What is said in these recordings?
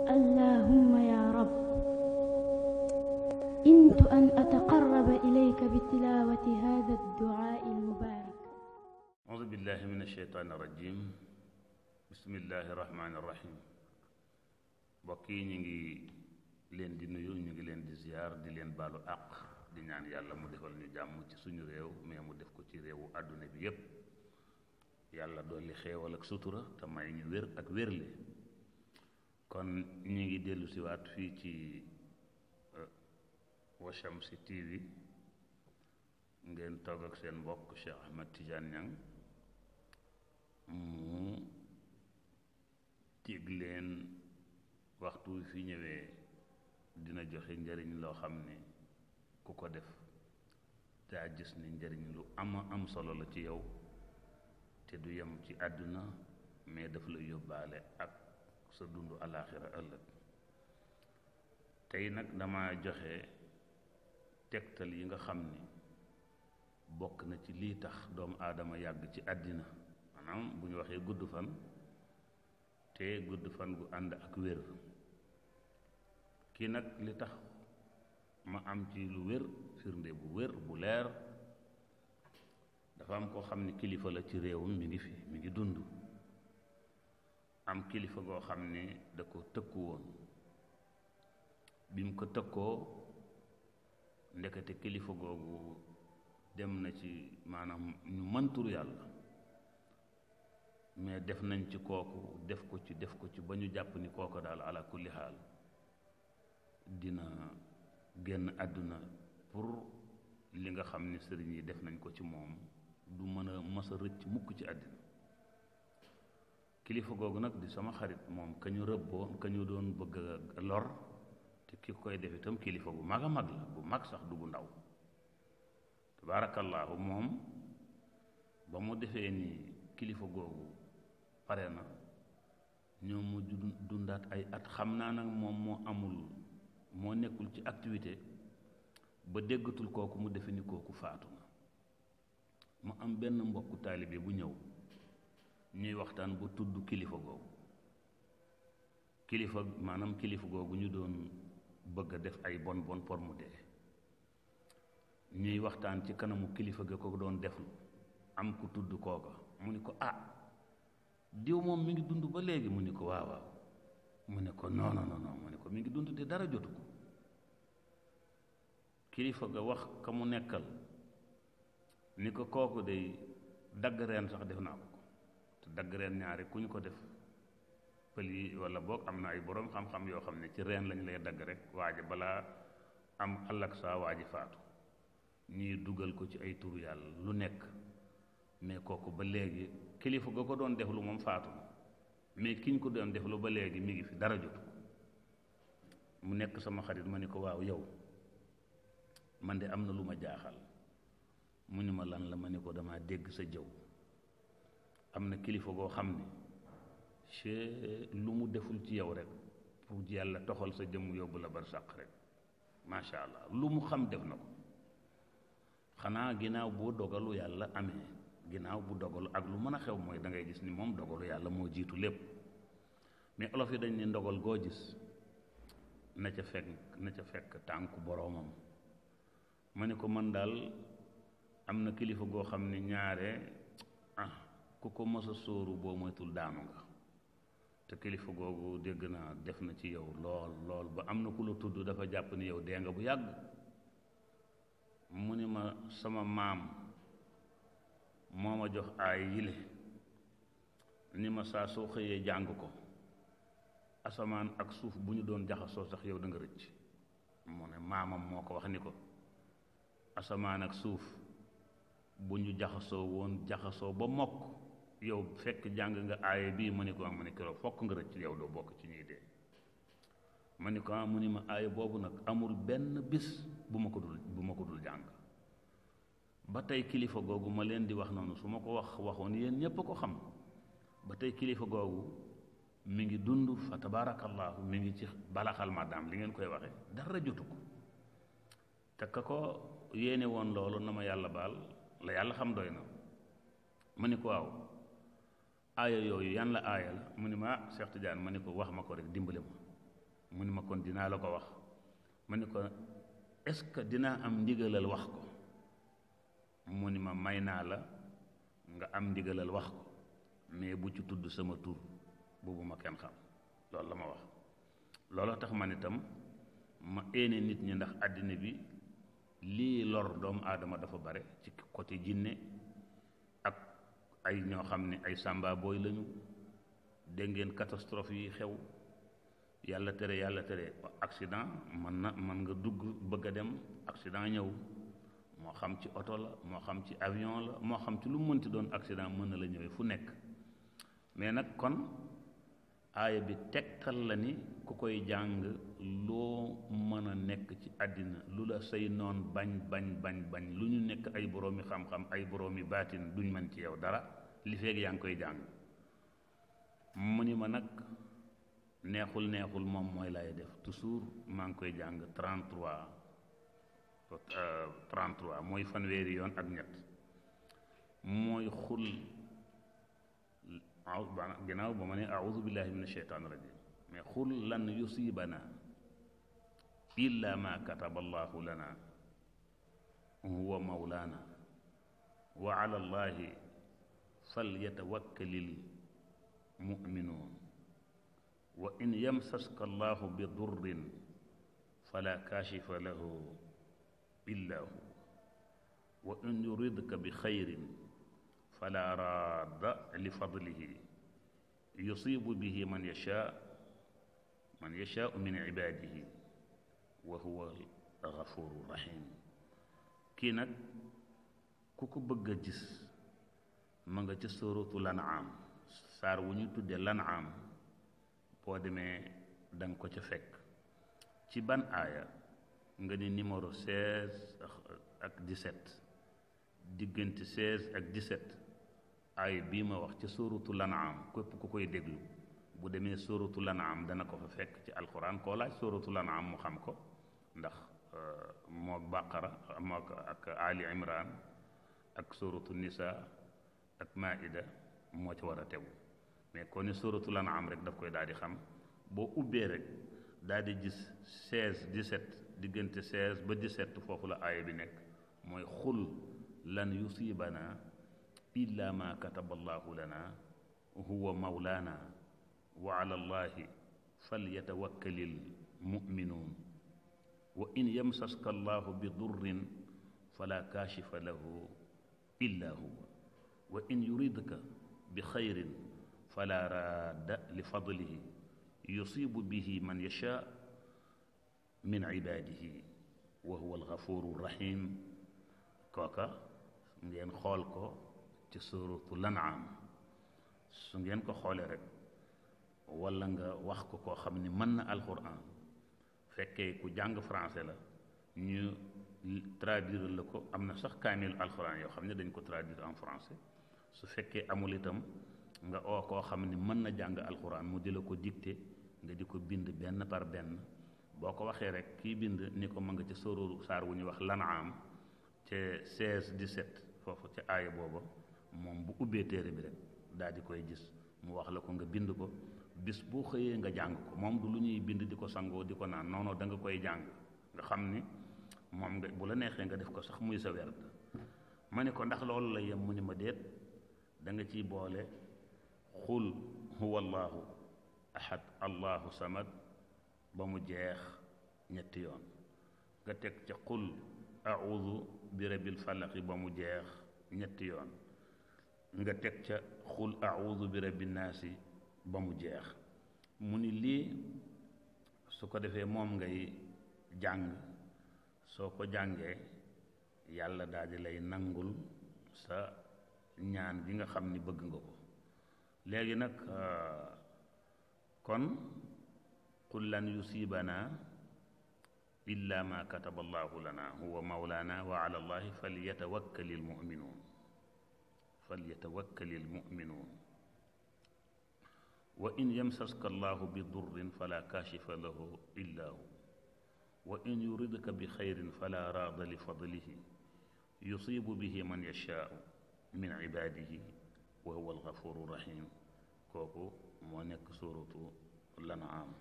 اللهم يا رب إنت أن أتقرب إليك بتلاوة هذا الدعاء المبارك. أعوذ بالله من الشيطان الرجيم. بسم الله الرحمن الرحيم. mbokk yi ñu ngi leen di nuyu, ñu ngi leen di ziar, di leen baalu àq, di ñaan yàlla mu defal ñu jàmm ci suñu réew, mais mu def ko ci réewu àdduna bi yépp. yàlla dolli xéewal ak sutura te may ñu wér ak wérle. kon ñu ngi dellu si waat fii ci Washamsi TV, ngeen toog ak seen mbokk Cheikh Ahmed Tidiane Niang mu tig leen waxtu fi ñëwee dina joxe njariñ loo xam ne ku ko def daa gis ne njariñ lu am solo la ci yow, te du yem ci àdduna mais daf la yóbbaale ak sa dundu alaaxira ëllëg. tey nag dama joxe tegtal yi nga xam ni bokk na ci lii tax doomu aadama yàgg ci àddina, maanaam bu ñu waxee gudd fan, te gudd fan gu ànd ak wér. kii nag li tax ma am ci lu wér, firnde bu wér bu leer, dafa am koo xam ni kilifa la ci réewum, mi ngi fi, mi ngi dund. am kilifa goo xam ne da ko tëkku woon. bi mu ko tëkkoo, ndekete kilifa googu dem na ci maanaam ñu mëntur yàlla, mais def nañ ci kooku def ko ci ba ñu jàpp ni kooku daal ala kulli xaal dina génn àdduna, pour li nga xam ni sëriñ yi def nañ ko ci moom du mën a mës a rëcc mukk ci àddina. kilifa googu nag di sama xarit, moom ka ñu rëbboon, ka ñu doon bëgg a lor, te ki koy def itam kilifa bu mag a mag la, bu mag sax du bu ndaw. tabaarakallaahu. moom ba mu defee ni kilifa googu pare na, ñoom mu dundaat ay at. xam naa nag moom moo nekkul ci activité ba déggatul kooku, mu defe ni kooku faatu na. mu am benn mbokku taalibe bu ñëw, ñuy waxtaan bu tudd kilifa googu. kilifa googu ñu doon bëgg a def ay bon pour mu dee. ñuy waxtaan ci kanamu kilifa ga ko doon deflu, am ku tudd kooka, mu ni ko diw moom mi ngi dund ba léegi? mu ni ko waaw. mu ne ko non, mu ne ko mi ngi dund te dara jotu ko. kilifa ga wax ka mu nekkal ni ko kooku day dagg reen sax def naa ko, te dagg reen ñaari ku ñu ko def, pël yi wala boog am na ay boroom xam-xam yoo xam ne ci reen lañ lay dagg rek, waaji balaa am ëllëg saa waaji faatu. ñuy dugal ko ci ay turu yàlla lu nekk, mais kooku ba léegi kilifa ga ko doon def lu moom faatu na, mais ki ñu ko doon def lu ba léegi mi ngi fi, dara jotu ko. mu nekk sama xarit, ma ni ko waaw yow, man de am na lu ma jaaxal. mu ni ma lan la? ma ni ko dama dégg sa jëw. am na kilifa goo xam ne lu mu deful ci yow rek pour yàlla toxal sa jëmm yóbbu la barsàq rek, macha allah, lu mu xam def na ko. xanaa ginnaaw boo dogalu yàlla amee, ginnaaw bu dogalu ak lu mën a xew, mooy da ngay gis ni moom dogalu yàlla moo jiitu lépp. mais olof yi dañ ne ndogal goo gis na ca fekk tànku boroomam. ma ne ko man daal am na kilifa goo xam ne ñaare ku ko mës a sóoru boo moytul daanu nga. te kilifa googu dégg naa def na ci yow lool ba am na ku la tudd dafa jàpp ni yow dee nga bu yàgg. mu ni ma sama maam moo ma jox aay yile, ni ma saa soo xëyee jàng ko, asamaan ak suuf bu ñu doon jaxasoo sax yow da nga rëcc. mu ne maamam moo ko wax ni ko asamaan ak suuf bu ñu jaxasoo ba mokk, yow fekk jàng nga aaye bii. mu ni ko mu ne keroog fokk nga rëcc, yow doo bokk ci ñuy dee. ma ni ko mu ni ma aaye boobu nag amul benn bis bu ma ko dul jàng. ba tey kilifa googu ma leen di wax noonu, su ma ko waxoon yéen ñépp a ko xam. ba tey kilifa googu mi ngi dund, fa tabaarakallaahu, mi ngi ci balaxal madame li ngeen koy waxe, dara jotu ko. te ka ko yéene woon loolu, na ma yàlla baal, la yàlla xam doy na. ma ni ko waaw, aaya yooyu yan la aaya la? mu ni ma Cheikh Tidiane, ma ni ko wax ma ko rek, dimbale ma. mu ni ma kon dinaa la ko wax ma ni ko est-ce que dinaa am ndigalal wax ko mu ni ma may naa la nga am ndigalal wax ko mais bu ci tudd sama tur boobu ma kenn xam loolu la ma wax looloo tax man itam ma éene nit ñi ndax àddina bi lii lor doomu aadama dafa bare ci côté jinne ak ay ñoo xam ne ay sàmba booy lañu dégg ngeen catastrophe yi xew yàlla tere accident mën nga dugg bëgg a dem accident ñëw moo xam ci oto la moo xam ci avion la moo xam ci lu mu mënti doon accident mën na la ñëwee fu nekk mais nag kon aaya bi tegtal la ni ku koy jàng loo mën a nekk ci àddina lu la say noon bañ lu ñu nekk ay boroomi xam-xam ay boroomi baatin duñ mën ci yow dara li feeg yaa ngi koy jàng mu ni ma nag neexul moom mooy lay def toujours maa ngi koy jàng 33 mooy fanweeri yoon ak ñett mooy xul ginnaaw ba ma ne audu billahi min asheytaan rajim mais xul lan yusibana illa ma kataba allahu lana huwa mawlana wa ala allahi falyatawakkalil mu'minuun wa in yamsaska allahu bi durrin fala kaashifa lahu illa hu wa in yuridka bi xayrin fala raadda li fadlihi yusibu bihi man yashaa min ibaadihi wa huwa al-gafuuru rahim. kii nag ku ko bëgg a gis ma nga ca sóoratul An'aam saar wu ñu tuddee l'An'aam boo demee da nga ko ca fekk ci ban aaya nga ni numéro 16 ak 17 diggante 16 ak 17 aaya bii ma wax ca sóoratul An'aam képp ku koy déglu bu demee sóoratul An'aam dana ko fa fekk ci alxuraan koo laaj sóoratul An'aam mu xam ko ndax moo Baqara moo ak Ali Imran ak sóoratu Nisaa ak Maïda moo ci war a tegu mais kon ni sóoratul An'aam rek daf koy daal di xam boo ubbee rek daal di gis 16 17 diggante 16 ba 17 foofu la aaya bi nekk mooy xul lan yusibana illa ma kataba allahu lana huwa mawlana wa ala allahi falyatawakkalil mu'minuun wa in yamsaska allahu bi durrin fala kaashifa lahu illa huwa wa in yuridka bi xayrin fala raadda li fadlihi yusibu bihi man yashaa min ibaadihi wa huwa algafuuru rahim. kooka ngeen xool ko ci suuratul An'aam su ngeen ko xoolee rek walla nga wax ko koo xam ni mën na alxuraan fekkee ku jàng français la ñu traduire la ko am na sax kaamil alxuraan yoo xam ne dañ ko traduire en français su fekkee amul itam nga oo koo xam ne mën na jàng alxuraan mu di la ko dicté nga di ko bind benn par benn boo ko waxee rek kii bind ni ko ma nga ca sóoru saar wu ñuy wax l'An'aam ca 16 17 foofu ca aaya booba moom bu ubbee téere bi rek daal di koy gis mu wax la ko nga bind ko bis boo xëyee nga jàng ko moom du lu ñuy bind di ko sangoo di ko naan non da nga koy jàng nga xam ni moom nga bu la neexee nga def ko sax muy sa werd ma ne ko ndax loolu la yem mu ni ma déet da nga ciy boole xul huwa allahu ahad allahu samad ba mu jeex ñetti yoon nga teg ca xul audu bi rabbil falaqi ba mu jeex ñetti yoon nga teg ca xul audu bi rabbin naasi ba mu jeex mu ni lii su ko defee moom ngay jàng soo ko jàngee yàlla daal di lay nangul sa ñaan gi nga xam ni bëgg nga ko léegi nag kon qul lan yusibana illa ma kataba allahu lana huwa mawlana wa ala allahi falyatawakkalil mu'minuun wa in yamsaska allahu bi durrin fala kaashifa lahu illa hu wa in yuridka bi xayrin fala raada li fadlihi yusibu bihi man yashaau min ibaadihi wa huwa algafuuru rahim. kooku moo nekk suuratu l'An'aam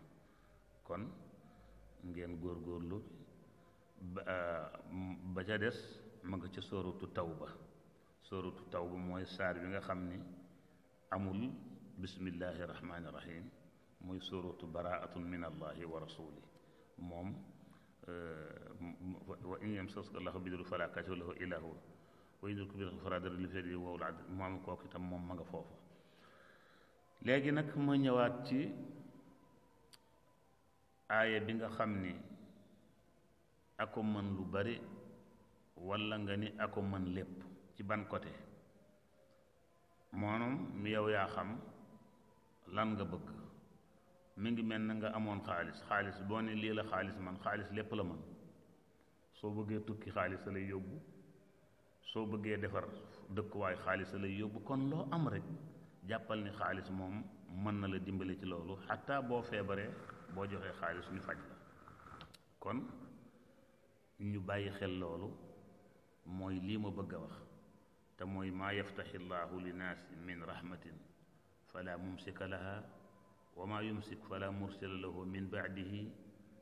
kon ngeen góorgóorlu ba ca des ma nga ca sóoratu tawba mooy saar bi nga xam ni amul bismillahi rahmaani rahim muy sóoratu baraatun min allahi wa rasuli moom wa in yamsaska allahu bidurrin falaa kaashifa lahu illaa huwa wa in yudrikka bihi falaa radda li moom kooku itam moom ma nga foofu. léegi nag ma ñëwaat ci aaya bi nga xam ni ako mën lu bari walla nga ni ako mën lépp ci ban côté moonom mi yow yaa xam lan nga bëgg. mi ngi mel na nga amoon xaalis boo ne lii la xaalis lépp la mën. soo bëggee tukki xaalis a lay yóbbu, soo bëggee defar dëkkuwaay xaalis a lay yóbbu. kon loo am rek jàppal ni xaalis moom mën na la dimbali ci loolu xataa boo feebaree boo joxee xaalis ñu faj la. kon ñu bàyyi xel loolu mooy lii ma bëgg a wax te mooy maa yaftaxi llaahu linnaasi min rahmatin fala mumsika laha wa maa yumsik fala mursila lahu min baadihi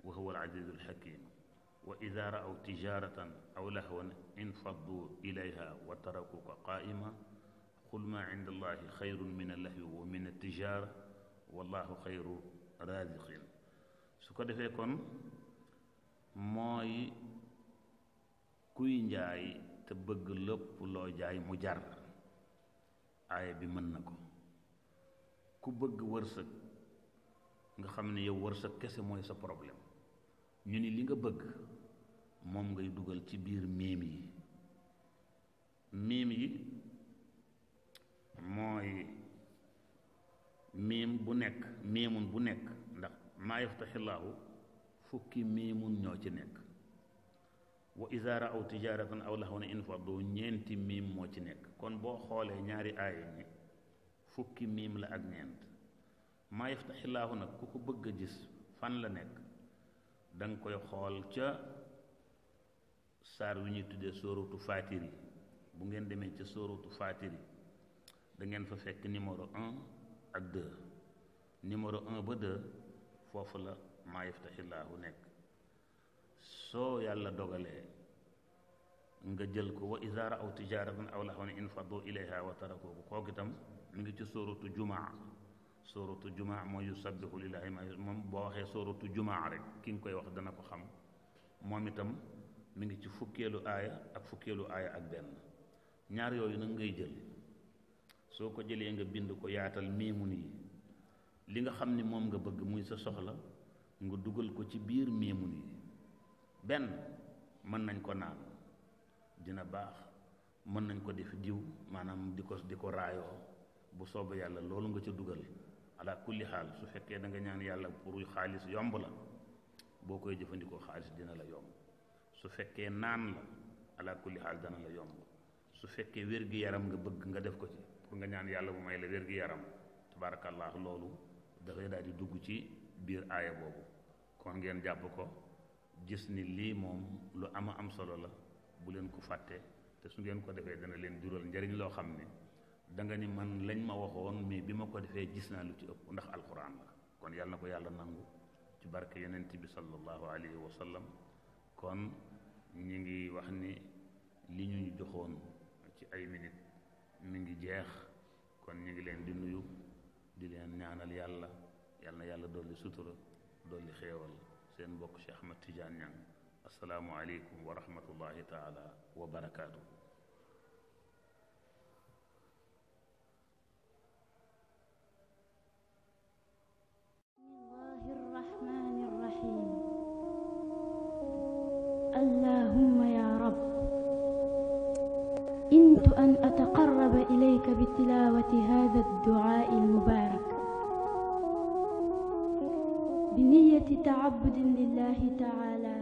wa huwa al-aziizu al-hakiim. wa idaa ra'aw tijaaratan aw lahwan infaddu ilayha wa tarakuuka qaa'ima qul maa inda llaahi xayrun min al-lahwi wa min at-tijaara wallaahu xayru raaziqiin. su ko defee kon mooy kuy njaay te bëgg lépp loo jaay mu jar aaya bi mën na ko. ku bëgg wërsëg nga xam ne yow wërsëg kese mooy sa problème, ñu ni li nga bëgg moom ngay dugal ci biir miim yi mooy miim bu nekk miimun bu nekk, ndax maa yaftaxillaahu fukki miimun ñoo ci nekk. wa izaa ra'aw tijaaratan aw lahwan infaddu ñeenti miim moo ci nekk. kon boo xoolee ñaari aaya ni fukki miim la ak ñeent. maa yaftaxillaahu nag ku ko bëgg a gis fan la nekk da nga koy xool ca saar wi ñuy tuddee sóoratu faatiri. bu ngeen demee ca sóoratu faatiri da ngeen fa fekk numéro 1 ak 2. numéro 1 ba 2 foofu la maa yaftaxillaahu nekk. soo yàlla dogalee nga jël ko wa izaa ra'aw tijaaratan aw lahwan infaddu ilayha wa tarakuuka, kooku itam mi ngi ci sóoratu jumaa. sóoratu jumaa mooy yusabbihu lillaahi moom boo waxee sóoratu jumaa rek ki nga koy wax dana ko xam. moom itam mi ngi ci fukkeelu aaya ak benn. ñaar yooyu nag ngay jël, soo ko jëlee nga bind ko yaatal miimun yi. li nga xam ni moom nga bëgg muy sa soxla nga dugal ko ci biir miimun yi. benn mën nañ ko naan dina baax, mën nañ ko def diw maanaam di ko raayoo bu soobee yàlla loolu nga ca dugal. ala kulli xaal su fekkee da nga ñaan yàlla pour xaalis yomb la, boo koy jëfandikoo xaalis dina la yomb. su fekkee naan la ala kulli xaal dana la yomb. su fekkee wér-gi-yaram nga bëgg nga def ko ci pour nga ñaan yàlla bu may la wér-gi-yaram, tabarakallah, loolu dafay daal di dugg ci biir aaya boobu. kon ngeen jàpp ko gis ni lii moom lu am solo la, bu leen ko fàtte. te su ngeen ko defee dana leen jural njariñ loo xam ne da nga ni man lañ ma waxoon mais bi ma ko defee gis naa lu ci ëpp, ndax alquran la. kon yàlla na ko yàlla nangu ci barke yonent bi sallallahu alayhi wa sallam. kon ñi ngi wax ni li ñu joxoon ci ay minutes mi ngi jeex. kon ñu ngi leen di nuyu di leen ñaanal yàlla na yàlla dolli sutura dolli xéewal. seen mbokk Cheikh Ahmad Tidiane Niang. assalaamu aleykum wa rahmatullahi taala wa barakaatu. اللهم يا رب إنت أن أتقرب إليك بتلاوة هذا الدعاء المبارك بنية تعبد لله تعالى